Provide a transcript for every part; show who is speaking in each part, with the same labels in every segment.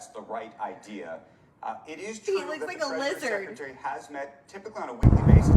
Speaker 1: that's the right idea. It is true
Speaker 2: He looks
Speaker 1: that
Speaker 2: like
Speaker 1: the
Speaker 2: a
Speaker 1: Treasury
Speaker 2: lizard.
Speaker 1: Secretary has met typically on a weekly basis.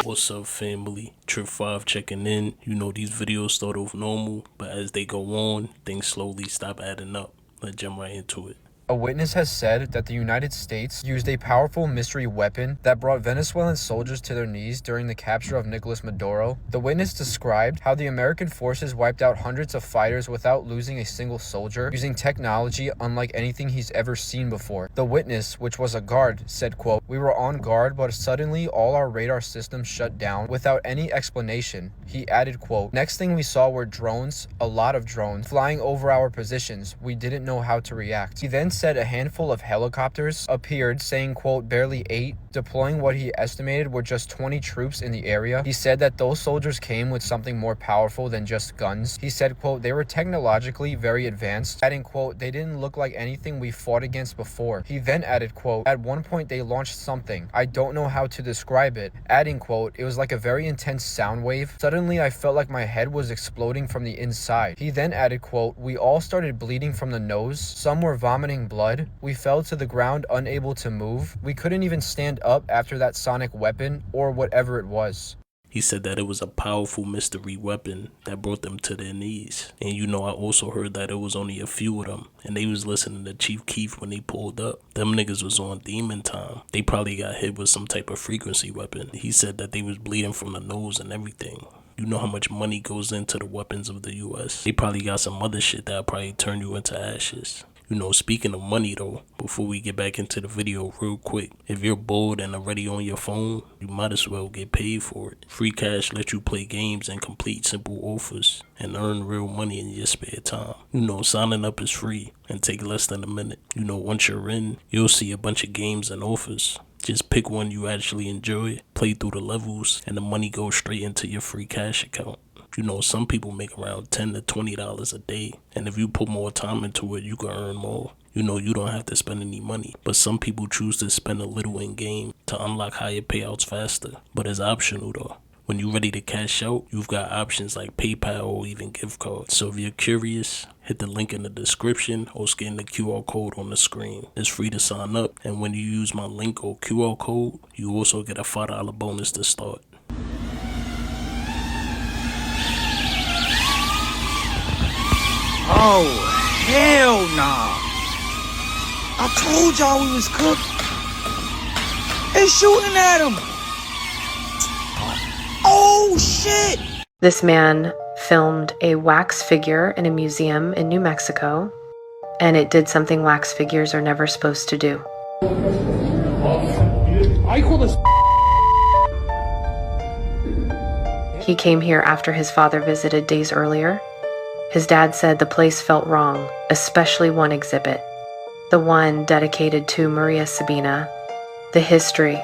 Speaker 3: What's up, family? Trip 5 checking in. You know, these videos start off normal, but as they go on, things slowly stop adding up. Let's jump right into it.
Speaker 4: A witness has said that the United States used a powerful mystery weapon that brought Venezuelan soldiers to their knees during the capture of Nicolas Maduro. The witness described how the American forces wiped out hundreds of fighters without losing a single soldier, using technology unlike anything he's ever seen before. The witness, which was a guard, said, quote, "We were on guard, but suddenly all our radar systems shut down without any explanation." He added, quote, "Next thing we saw were drones, a lot of drones, flying over our positions. We didn't know how to react." He then said a handful of helicopters appeared, saying, quote, "barely 8, deploying what he estimated were just 20 troops in the area." He said that those soldiers came with something more powerful than just guns. He said, quote, "They were technologically very advanced," adding, quote, "They didn't look like anything we fought against before." He then added, quote, "At one point they launched something. I don't know how to describe it," adding, quote, "It was like a very intense sound wave. Suddenly I felt like my head was exploding from the inside." He then added, quote, "We all started bleeding from the nose. Some were vomiting blood. We fell to the ground unable to move. We couldn't even stand up after that sonic weapon or whatever it was."
Speaker 3: He said that it was a powerful mystery weapon that brought them to their knees. And you know, I also heard that it was only a few of them, and they was listening to Chief Keef when they pulled up. Them niggas was on demon time. They probably got hit with some type of frequency weapon. He said that they was bleeding from the nose and everything. You know how much money goes into the weapons of the US. They probably got some other shit that'll probably turn you into ashes. You know, speaking of money though, before we get back into the video real quick, if you're bored and already on your phone, you might as well get paid for it. Free Cash lets you play games and complete simple offers and earn real money in your spare time. You know, signing up is free and take less than a minute. You know, once you're in, you'll see a bunch of games and offers. Just pick one you actually enjoy, play through the levels, and the money goes straight into your Free Cash account. You know, some people make around $10 to $20 a day, and if you put more time into it, you can earn more. You know, you don't have to spend any money, but some people choose to spend a little in game to unlock higher payouts faster, but it's optional though. When you're ready to cash out, you've got options like PayPal or even gift cards. So if you're curious, hit the link in the description or scan the QR code on the screen. It's free to sign up, and when you use my link or QR code, you also get a $5 bonus to start.
Speaker 5: Oh, hell nah. I told y'all we was cooked. They shooting at him. Oh, shit.
Speaker 6: This man filmed a wax figure in a museum in New Mexico, and it did something wax figures are never supposed to do.
Speaker 5: I call this.
Speaker 6: He came here after his father visited days earlier. His dad said the place felt wrong, especially one exhibit, the one dedicated to Maria Sabina, the history,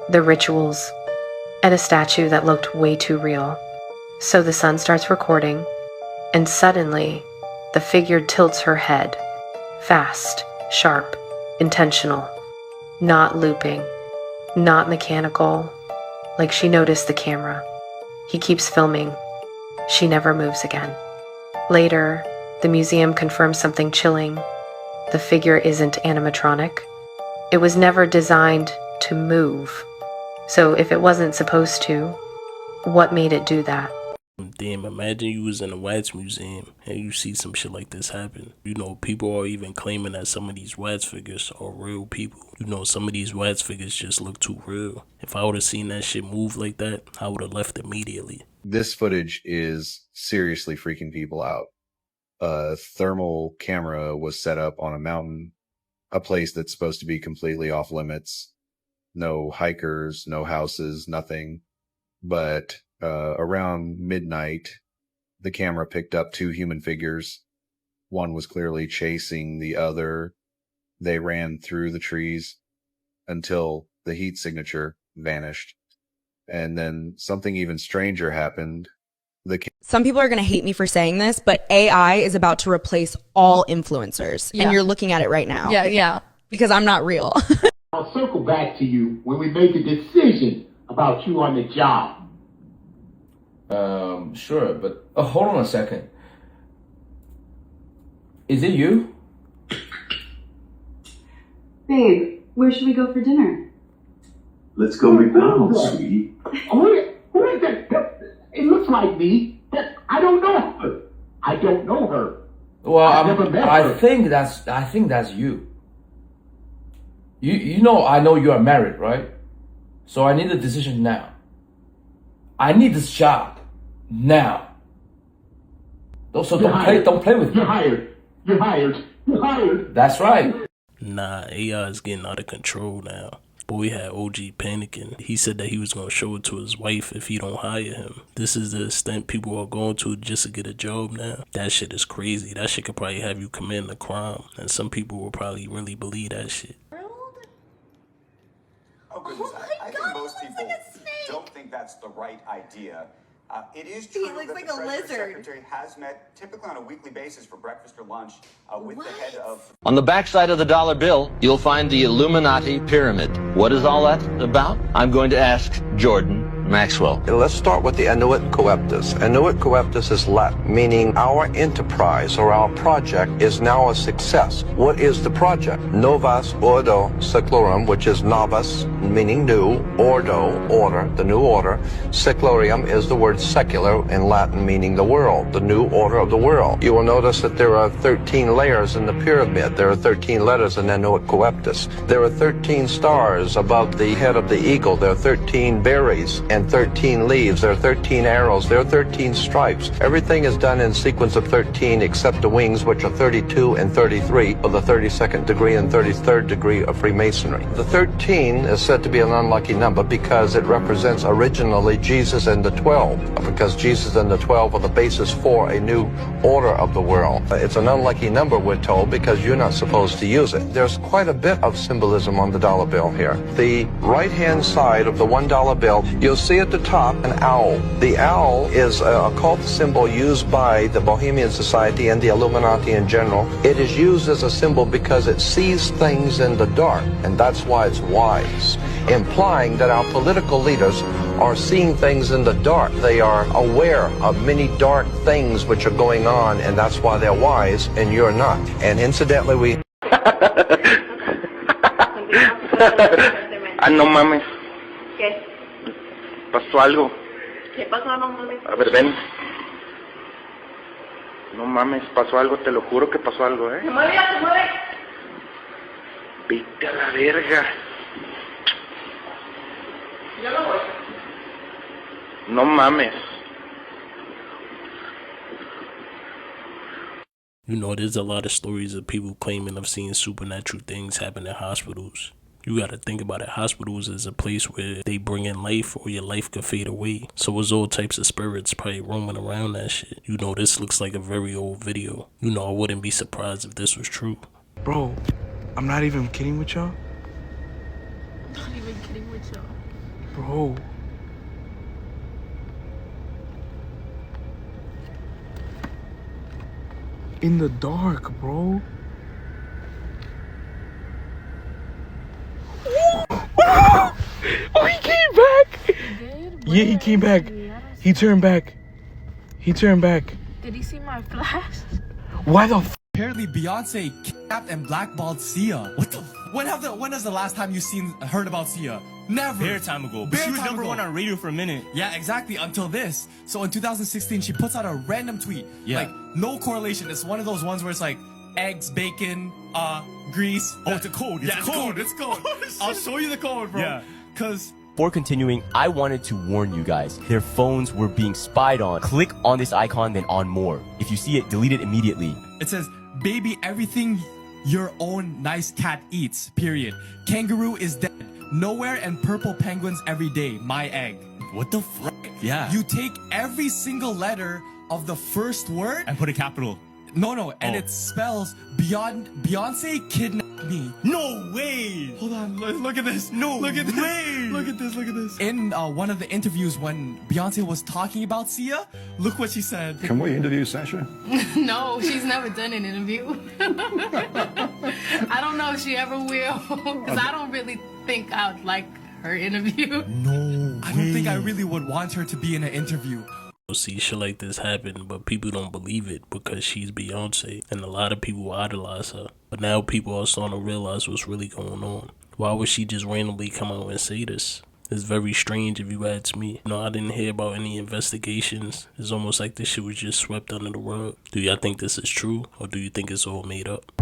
Speaker 6: the rituals, and a statue that looked way too real. So the son starts recording, and suddenly, the figure tilts her head, fast, sharp, intentional, not looping, not mechanical, like she noticed the camera. He keeps filming. She never moves again. Later, the museum confirms something chilling. The figure isn't animatronic. It was never designed to move. So if it wasn't supposed to, what made it do that?
Speaker 3: Damn, imagine you was in a wax museum and you see some shit like this happen. You know, people are even claiming that some of these wax figures are real people. You know, some of these wax figures just look too real. If I would have seen that shit move like that, I would have left immediately.
Speaker 7: This footage is seriously freaking people out. A thermal camera was set up on a mountain, a place that's supposed to be completely off limits. No hikers, no houses, nothing. But around midnight, the camera picked up 2 human figures. One was clearly chasing the other. They ran through the trees until the heat signature vanished. And then something even stranger happened.
Speaker 2: Some people are going to hate me for saying this, but AI is about to replace all influencers.
Speaker 8: Yeah.
Speaker 2: And you're looking at it right now.
Speaker 8: Yeah.
Speaker 2: Because I'm not real.
Speaker 8: I'll circle back to you when we make a decision about you on the job.
Speaker 9: Sure, but hold on a second. Is it you?
Speaker 10: Babe, where should we go for dinner?
Speaker 8: Let's go McDonald's, sweetie. Who is that? It looks like me. I don't know her. I don't know her.
Speaker 9: Well,
Speaker 8: I've never met
Speaker 9: I
Speaker 8: her.
Speaker 9: think that's you. You know, I know you are married, right? So I need a decision now. I need this job now. So don't play with me.
Speaker 8: You're hired. You're hired. You're hired.
Speaker 9: That's right.
Speaker 3: Nah, AI is getting out of control now. Boy had OG panicking. He said that he was going to show it to his wife if he don't hire him. This is the extent people are going to just to get a job now. That shit is crazy. That shit could probably have you committing a crime. And some people will probably really believe that shit.
Speaker 1: Oh, goodness. I think most people don't think that's the right idea. It is true
Speaker 2: looks
Speaker 1: that
Speaker 2: like
Speaker 1: the
Speaker 2: a
Speaker 1: Treasury
Speaker 2: lizard.
Speaker 1: Secretary has met typically on a weekly basis for breakfast or lunch with the head of...
Speaker 11: On the backside of the dollar bill, you'll find the Illuminati pyramid. What is all that about? I'm going to ask Jordan Maxwell.
Speaker 12: Let's start with the Annuit Coeptus. Annuit Coeptus is Latin, meaning our enterprise or our project is now a success. What is the project? Novus Ordo Seclorum, which is novus, meaning new, ordo, order, the new order. Seclorium is the word secular in Latin, meaning the world, the new order of the world. You will notice that there are 13 layers in the pyramid. There are 13 letters in Annuit Coeptus. There are 13 stars above the head of the eagle. There are 13 berries and 13 leaves. There are 13 arrows. There are 13 stripes. Everything is done in sequence of 13 except the wings, which are 32 and 33 of the 32nd degree and 33rd degree of Freemasonry. The 13 is said to be an unlucky number because it represents originally Jesus and the 12, because Jesus and the 12 are the basis for a new order of the world. It's an unlucky number, we're told, because you're not supposed to use it. There's quite a bit of symbolism on the dollar bill here. The right-hand side of the $1 bill, you'll see at the top an owl. The owl is a occult symbol used by the Bohemian Society and the Illuminati in general. It is used as a symbol because it sees things in the dark, and that's why it's wise, implying that our political leaders are seeing things in the dark. They are aware of many dark things which are going on, and that's why they're wise, and you're not. And incidentally, we...
Speaker 5: Ah, no mames.
Speaker 10: ¿Qué?
Speaker 5: Pasó algo.
Speaker 10: ¿Qué pasó? No mames.
Speaker 5: A ver, ven. No mames, pasó algo, te lo juro que pasó algo, ¿eh?
Speaker 10: Se mueve, se mueve.
Speaker 5: Vete a la verga.
Speaker 10: Yo no voy.
Speaker 5: No mames.
Speaker 3: You know, there's a lot of stories of people claiming of seeing supernatural things happen in hospitals. You gotta think about it. Hospitals is a place where they bring in life or your life could fade away. So there's all types of spirits probably roaming around that shit. You know, this looks like a very old video. You know, I wouldn't be surprised if this was true.
Speaker 13: Bro, I'm not even kidding with y'all.
Speaker 10: I'm not even kidding with y'all.
Speaker 13: Bro. In the dark, bro. Oh, he came back. Yeah, he came back. He turned back. He turned back.
Speaker 10: Did he see my flash?
Speaker 13: Why the f?
Speaker 14: Apparently Beyonce kidnapped and blackballed Sia. What the? When is the last time you heard about Sia? Never.
Speaker 15: Bare time ago. But she was number one on radio for a minute.
Speaker 14: Yeah, exactly. Until this. So in 2016, she puts out a random tweet.
Speaker 15: Yeah.
Speaker 14: Like, no correlation. It's one of those ones where it's like eggs, bacon, grease.
Speaker 15: Oh, it's a code.
Speaker 14: Yeah, it's code. It's code. I'll show you the code, bro.
Speaker 15: Yeah.
Speaker 14: Cause
Speaker 16: before continuing, I wanted to warn you guys. Their phones were being spied on. Click on this icon, then on more. If you see it, delete it immediately.
Speaker 14: it says, baby, everything your own nice cat eats, period. Kangaroo is dead. Nowhere and purple penguins every day. My egg.
Speaker 15: What the frick? Yeah.
Speaker 14: You take every single letter of the first word
Speaker 15: and put a capital.
Speaker 14: No, and it spells Beyonce kidnapped me.
Speaker 15: No way!
Speaker 14: Hold on, look at this.
Speaker 15: No
Speaker 14: look at
Speaker 15: way!
Speaker 14: this. Look at this. In one of the interviews when Beyonce was talking about Sia, look what she said.
Speaker 17: Can we interview Sasha?
Speaker 10: No, she's never done an interview. I don't know if she ever will, because I don't really think I'd like her interview.
Speaker 15: No
Speaker 14: I don't think I really would want her to be in an interview.
Speaker 3: See shit like this happen, but people don't believe it because she's Beyonce, and a lot of people idolize her. But now people are starting to realize what's really going on. Why would she just randomly come out and say this? It's very strange if you ask me. You know, I didn't hear about any investigations. It's almost like this shit was just swept under the rug. Do y'all think this is true, or do you think it's all made up?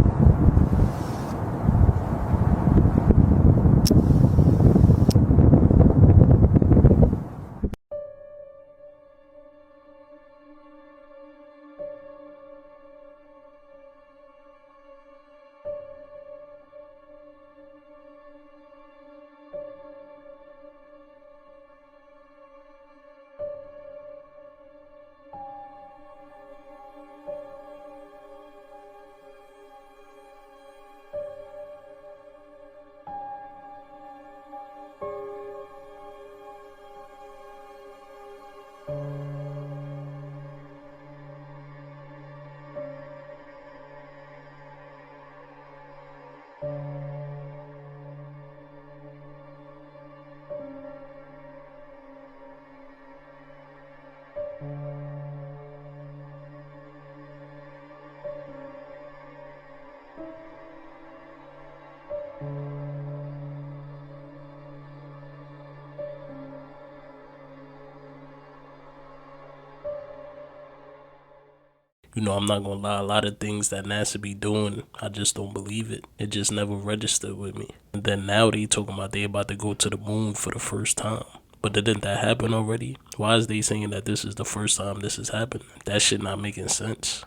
Speaker 3: You know, I'm not gonna lie, a lot of things that NASA be doing, I just don't believe it. It just never registered with me. And then now they talking about they about to go to the moon for the first time. But didn't that happen already? Why is they saying that this is the first time this has happened? That shit not making sense.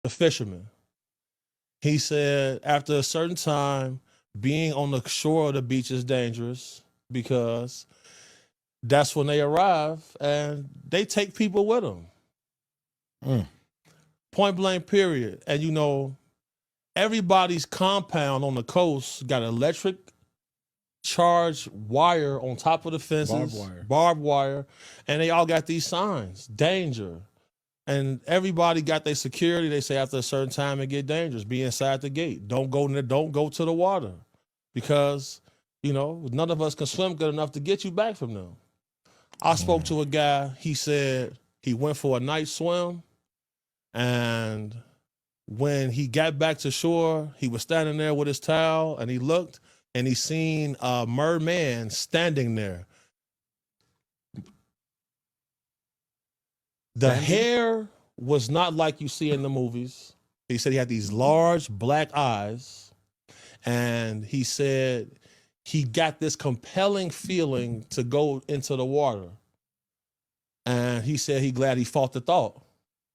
Speaker 13: The fisherman. He said after a certain time, being on the shore of the beach is dangerous because that's when they arrive and they take people with them. Point blank, period. And you know, everybody's compound on the coast got electric charged wire on top of the fences, barbed wire, and they all got these signs, danger. And everybody got their security. They say after a certain time it get dangerous. Be inside the gate. Don't go to the water, because you know none of us can swim good enough to get you back from them. I spoke to a guy. He said he went for a night swim, and when he got back to shore, he was standing there with his towel, and he looked and he seen a merman standing there. The hair was not like you see in the movies. He said he had these large black eyes, and he said he got this compelling feeling to go into the water. And he said he glad he fought the thought,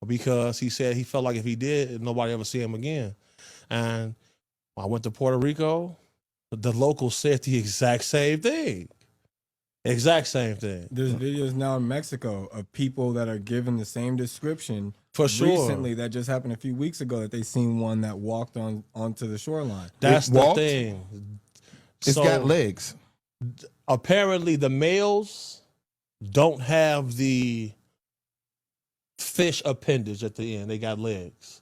Speaker 13: because he said he felt like if he did, nobody ever see him again. And when I went to Puerto Rico, the locals said the exact same thing. Exact same thing.
Speaker 18: There's videos now in Mexico of people that are given the same description.
Speaker 13: For sure.
Speaker 18: Recently, that just happened a few weeks ago, that they seen one that walked onto the shoreline.
Speaker 13: That's the thing.
Speaker 5: It's got legs.
Speaker 13: Apparently, the males don't have the fish appendage at the end. They got legs,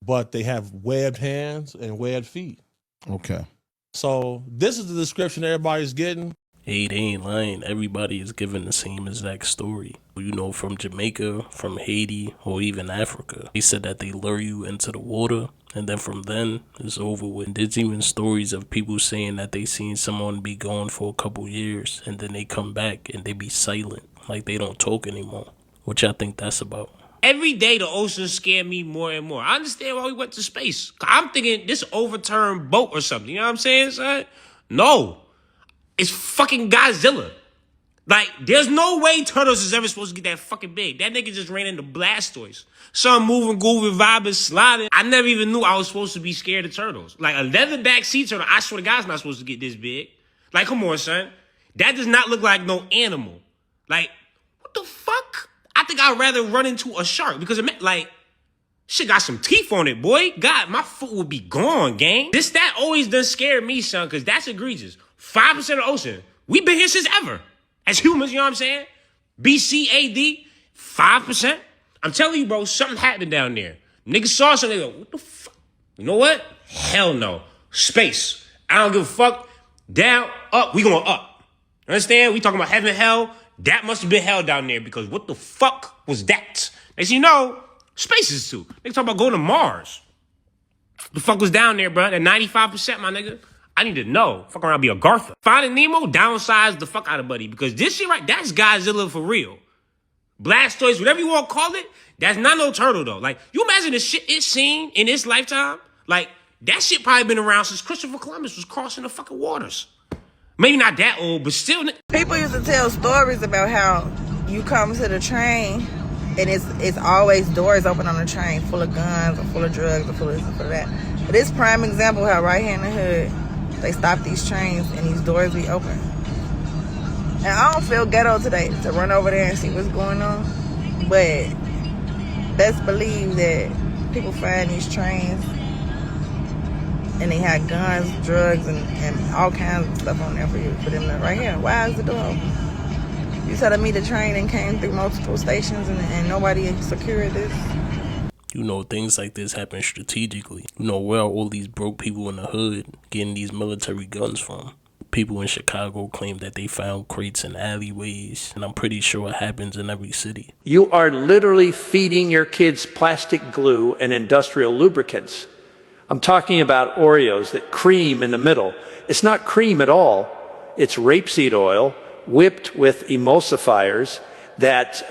Speaker 13: but they have webbed hands and webbed feet.
Speaker 5: Okay.
Speaker 13: So this is the description everybody's getting.
Speaker 3: Hey, they ain't lying. Everybody is giving the same exact story. You know, from Jamaica, from Haiti, or even Africa. They said that they lure you into the water, and then from then, it's over with. There's even stories of people saying that they seen someone be gone for a couple years, and then they come back and they be silent, like they don't talk anymore. What y'all think that's about?
Speaker 19: Every day the oceans scare me more and more. I understand why we went to space. I'm thinking this overturned boat or something. You know what I'm saying, son? No. It's fucking Godzilla. Like, there's no way turtles is ever supposed to get that fucking big. That nigga just ran into Blastoise. Some moving, grooving, vibing, sliding. I never even knew I was supposed to be scared of turtles. Like, a leatherback sea turtle, I swear to God, is not supposed to get this big. Like, come on, son. That does not look like no animal. Like, what the fuck? I think I'd rather run into a shark because it meant, like, shit got some teeth on it, boy. God, my foot would be gone, gang. This stat always does scare me, son, because that's egregious. 5% of the ocean. We've been here since ever. As humans, you know what I'm saying? BC AD, 5%. I'm telling you, bro, something happened down there. Niggas saw something, they go, what the fuck? You know what? Hell no. Space. I don't give a fuck. Down, up, we going up. Understand? We talking about heaven, hell. That must have been hell down there because what the fuck was that? As you know, space is too. They talk about going to Mars. The fuck was down there, bro? That 95%, my nigga. I need to know. Fuck around, be a Gartha. Finding Nemo, downsize the fuck out of buddy because this shit right, that's Godzilla for real. Blastoise, whatever you want to call it, that's not no turtle though. Like, you imagine the shit it's seen in its lifetime? Like, that shit probably been around since Christopher Columbus was crossing the fucking waters. Maybe not that old, but still.
Speaker 17: People used to tell stories about how you come to the train and it's always doors open on the train full of guns or full of drugs or full of this or full of that. But this prime example how right here in the hood, they stop these trains and these doors be open. And I don't feel ghetto today to run over there and see what's going on. But best believe that people find these trains and they had guns, drugs, and all kinds of stuff on there for them to, right here. Why is the door open? You telling me the train and came through multiple stations and nobody secured this?
Speaker 3: You know, things like this happen strategically. You know, where are all these broke people in the hood getting these military guns from? People in Chicago claim that they found crates in alleyways, and I'm pretty sure it happens in every city.
Speaker 20: You are literally feeding your kids plastic glue and industrial lubricants. I'm talking about Oreos, that cream in the middle. It's not cream at all. It's rapeseed oil whipped with emulsifiers that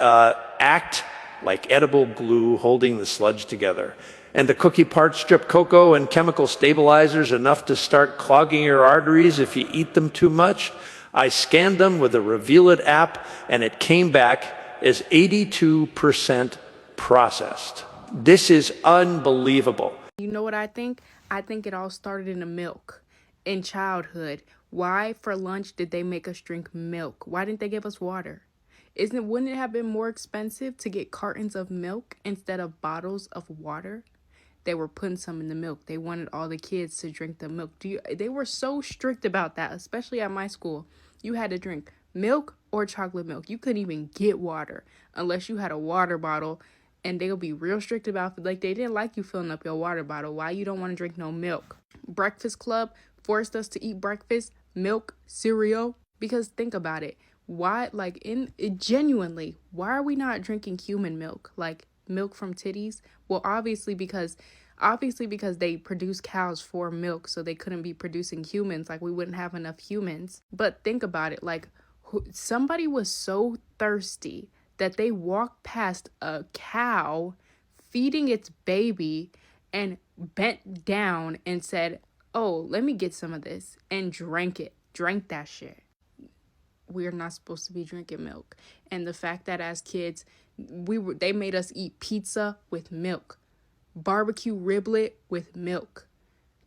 Speaker 20: act like edible glue holding the sludge together. And the cookie parts strip cocoa and chemical stabilizers enough to start clogging your arteries if you eat them too much. I scanned them with the Reveal It app and it came back as 82% processed. This is unbelievable.
Speaker 21: You know what I think? I think it all started in the milk. In childhood, why for lunch did they make us drink milk? Why didn't they give us water? Wouldn't it have been more expensive to get cartons of milk instead of bottles of water? They were putting some in the milk. They wanted all the kids to drink the milk. They were so strict about that, especially at my school. You had to drink milk or chocolate milk. You couldn't even get water unless you had a water bottle. And they'll be real strict about it. Like, they didn't like you filling up your water bottle. Why you don't want to drink no milk? Breakfast Club forced us to eat breakfast, milk, cereal. Because think about it. Why, like, genuinely, why are we not drinking human milk? Like, milk from titties? Well, obviously because they produce cows for milk, so they couldn't be producing humans. Like, we wouldn't have enough humans. But think about it. Like, somebody was so thirsty that they walked past a cow feeding its baby and bent down and said, oh, let me get some of this, and drank that shit. We're not supposed to be drinking milk. And the fact that as kids, they made us eat pizza with milk, barbecue riblet with milk,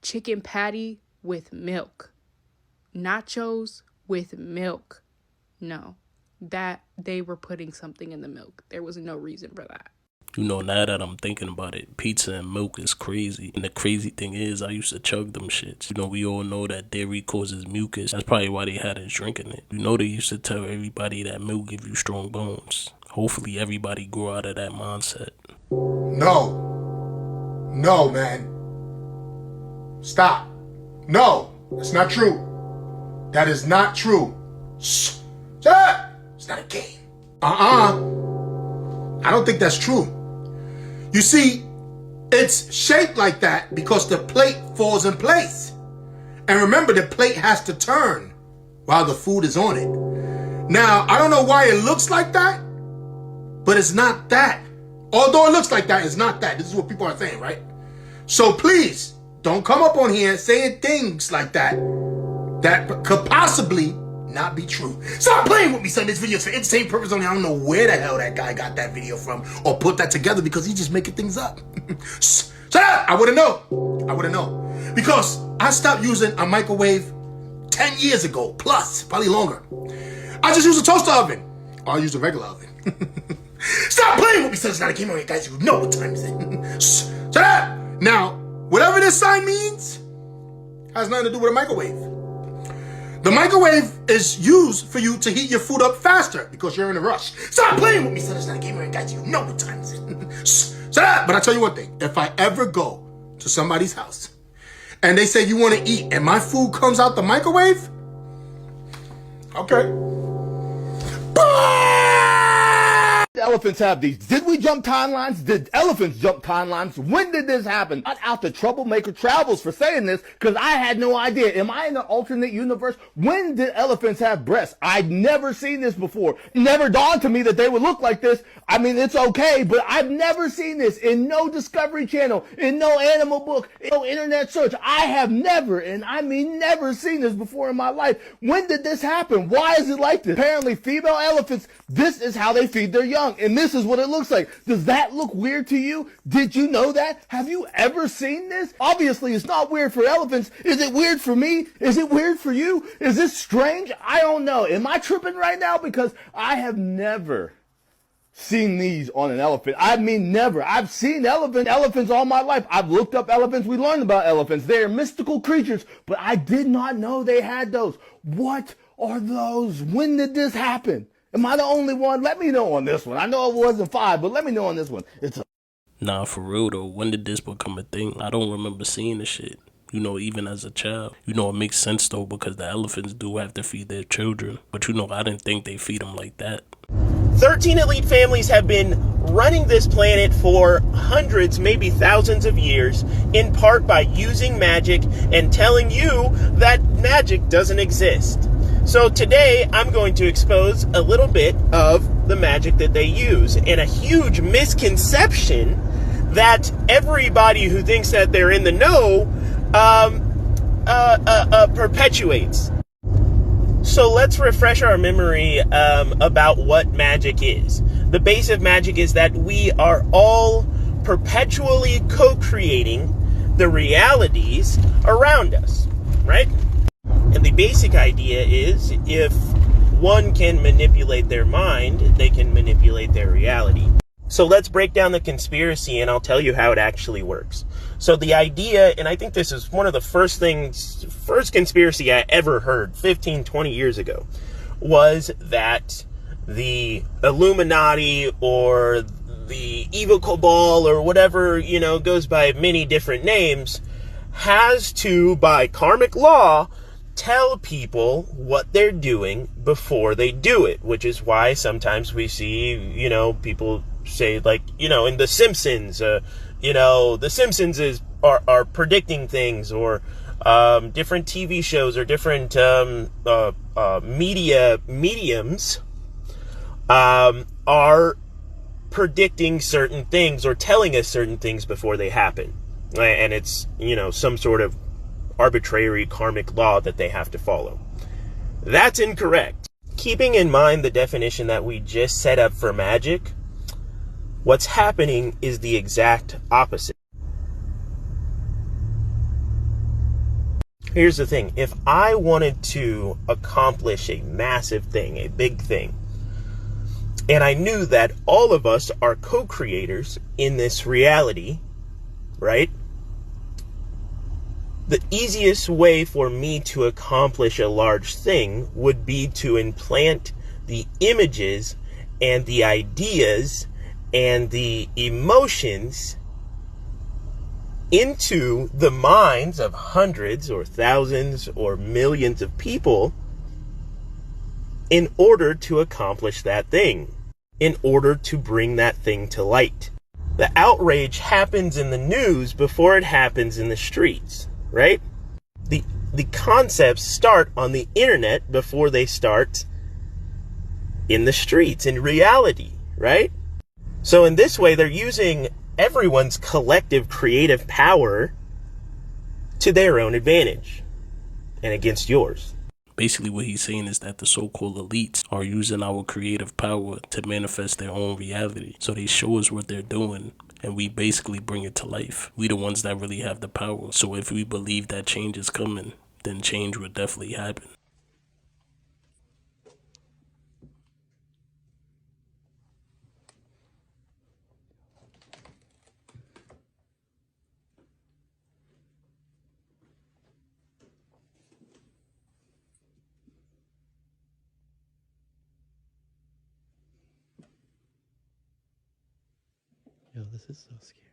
Speaker 21: chicken patty with milk, nachos with milk. No. That they were putting something in the milk. There was no reason for that.
Speaker 3: You know, now that I'm thinking about it, pizza and milk is crazy. And the crazy thing is, I used to chug them shits. You know, we all know that dairy causes mucus. That's probably why they had us drinking it. You know, they used to tell everybody that milk gives you strong bones. Hopefully everybody grew out of that mindset.
Speaker 22: No, man. Stop. No, that's not true. That is not true. Shh. Shut up. It's not a game. I don't think that's true. You see, it's shaped like that because the plate falls in place. And remember, the plate has to turn while the food is on it. Now, I don't know why it looks like that, but it's not that. Although it looks like that, it's not that. This is what people are saying, right? So please, don't come up on here saying things like that could possibly not be true. Stop playing with me, son. This video's for entertainment purpose only. I don't know where the hell that guy got that video from or put that together because he's just making things up. Shut up! I wouldn't know. Because I stopped using a microwave 10 years ago, plus, probably longer. I just used a toaster oven. Or I used a regular oven. Stop playing with me, son. It's not a game over here, guys. You know what time it is. Shh. Shut up. Now, whatever this sign means has nothing to do with a microwave. The microwave is used for you to heat your food up faster because you're in a rush. Stop playing with me, son. It's not a game over here, guys. You know what time it is. Shh. Shut up. But I tell you one thing. If I ever go to somebody's house and they say you want to eat and my food comes out the microwave, okay.
Speaker 4: Elephants have these. Did we jump timelines? Did elephants jump timelines? When did this happen? Not out the Troublemaker Travels for saying this, because I had no idea. Am I in an alternate universe? When did elephants have breasts? I'd never seen this before. It never dawned to me that they would look like this. I mean, it's okay, but I've never seen this in no Discovery Channel, in no animal book, in no internet search. I have never, and I mean never, seen this before in my life. When did this happen? Why is it like this? Apparently, female elephants, this is how they feed their young. And this is what it looks like. Does that look weird to you? Did you know that? Have you ever seen this? Obviously, it's not weird for elephants. Is it weird for me? Is it weird for you? Is this strange? I don't know. Am I tripping right now? Because I have never seen these on an elephant. I mean, never. I've seen elephants all my life. I've looked up elephants. We learned about elephants. They are mystical creatures, but I did not know they had those. What are those? When did this happen? Am I the only one? Let me know on this one. I know it wasn't 5, but let me know on this one.
Speaker 3: Nah, for real though, when did this become a thing? I don't remember seeing the shit. You know, even as a child. You know, it makes sense though, because the elephants do have to feed their children. But you know, I didn't think they feed them like that.
Speaker 6: 13 elite families have been running this planet for hundreds, maybe thousands of years, in part by using magic and telling you that magic doesn't exist. So today, I'm going to expose a little bit of the magic that they use, and a huge misconception that everybody who thinks that they're in the know perpetuates. So let's refresh our memory about what magic is. The base of magic is that we are all perpetually co-creating the realities around us, right? And the basic idea is if one can manipulate their mind, they can manipulate their reality. So let's break down the conspiracy and I'll tell you how it actually works. So the idea, and I think this is one of the first conspiracy I ever heard 15, 20 years ago, was that the Illuminati or the evil cabal or whatever, you know, goes by many different names, has to, by karmic law, tell people what they're doing before they do it, which is why sometimes we see, you know, people say, like, you know, in The Simpsons, you know, The Simpsons are predicting things, or different TV shows or different mediums are predicting certain things or telling us certain things before they happen. And it's, you know, some sort of arbitrary karmic law that they have to follow. That's incorrect. Keeping in mind the definition that we just set up for magic, what's happening is the exact opposite. Here's the thing. If I wanted to accomplish a massive thing, a big thing, and I knew that all of us are co-creators in this reality, right? The easiest way for me to accomplish a large thing would be to implant the images and the ideas and the emotions into the minds of hundreds or thousands or millions of people in order to accomplish that thing, in order to bring that thing to light. The outrage happens in the news before it happens in the streets. Right? The concepts start on the internet before they start in the streets, in reality, right? So in this way, they're using everyone's collective creative power to their own advantage and against yours.
Speaker 3: Basically what he's saying is that the so-called elites are using our creative power to manifest their own reality. So they show us what they're doing, and we basically bring it to life. We the ones that really have the power. So if we believe that change is coming, then change would definitely happen.
Speaker 7: Yo, this is so scary.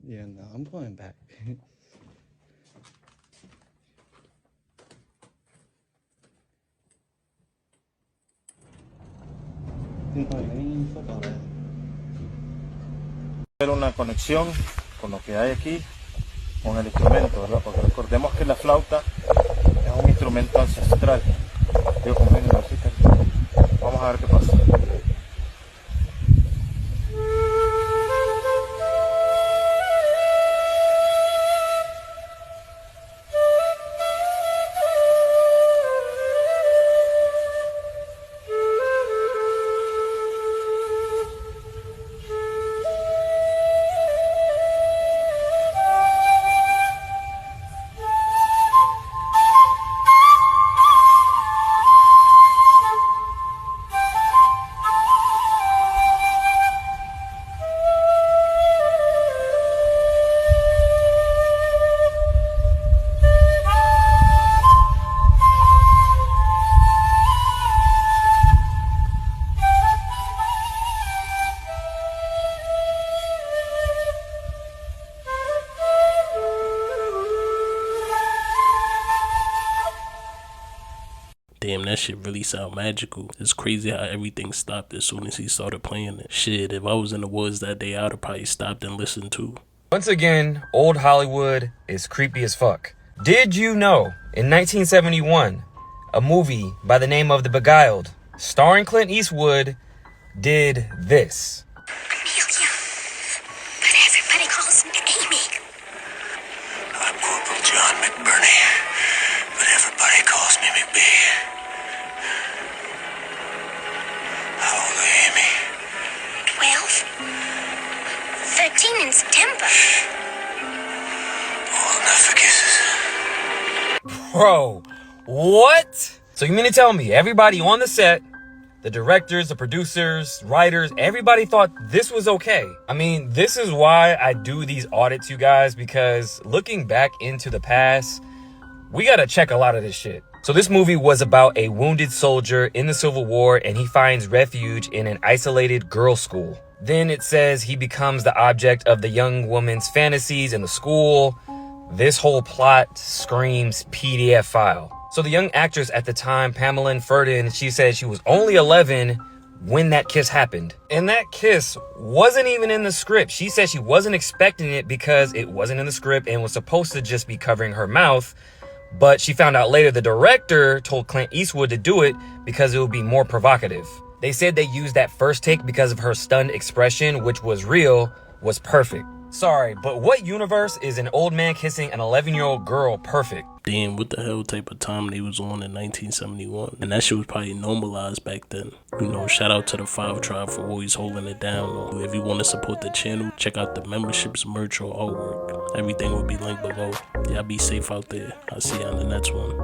Speaker 7: Yeah, no, I'm going back.
Speaker 8: Una conexión con lo que hay aquí, con el instrumento, ¿verdad? Porque recordemos que la flauta es un instrumento ancestral. Yo convenio la música. Vamos a ver qué pasa.
Speaker 3: Damn, that shit really sound magical. It's crazy how everything stopped as soon as he started playing it. Shit, if I was in the woods that day, I would have probably stopped and listened too.
Speaker 23: Once again, old Hollywood is creepy as fuck. Did you know, in 1971, a movie by the name of The Beguiled, starring Clint Eastwood, did this?
Speaker 24: But everybody calls me Amy. I'm Corporal John McBurney, but everybody calls me McBee. How old are you, Amy? 12. 13 in September. Old enough for kisses.
Speaker 23: Bro, what? So you mean to tell me everybody on the set, the directors, the producers, writers, everybody thought this was okay? I mean, this is why I do these audits, you guys, because looking back into the past, we gotta check a lot of this shit. So this movie was about a wounded soldier in the Civil War, and he finds refuge in an isolated girls' school. Then it says he becomes the object of the young woman's fantasies in the school. This whole plot screams PDF file. So the young actress at the time, Pamela Ferdin, she said she was only 11 when that kiss happened. And that kiss wasn't even in the script. She said she wasn't expecting it because it wasn't in the script and was supposed to just be covering her mouth. But she found out later the director told Clint Eastwood to do it because it would be more provocative. They said they used that first take because of her stunned expression, which was real, was perfect. Sorry, but what universe is an old man kissing an 11-year-old girl perfect?
Speaker 3: Damn, what the hell type of time they was on in 1971? And that shit was probably normalized back then. You know, shout out to the 5 Tribe for always holding it down. If you want to support the channel, check out the memberships, merch, or artwork. Everything will be linked below. Y'all be safe out there. I'll see you on the next one.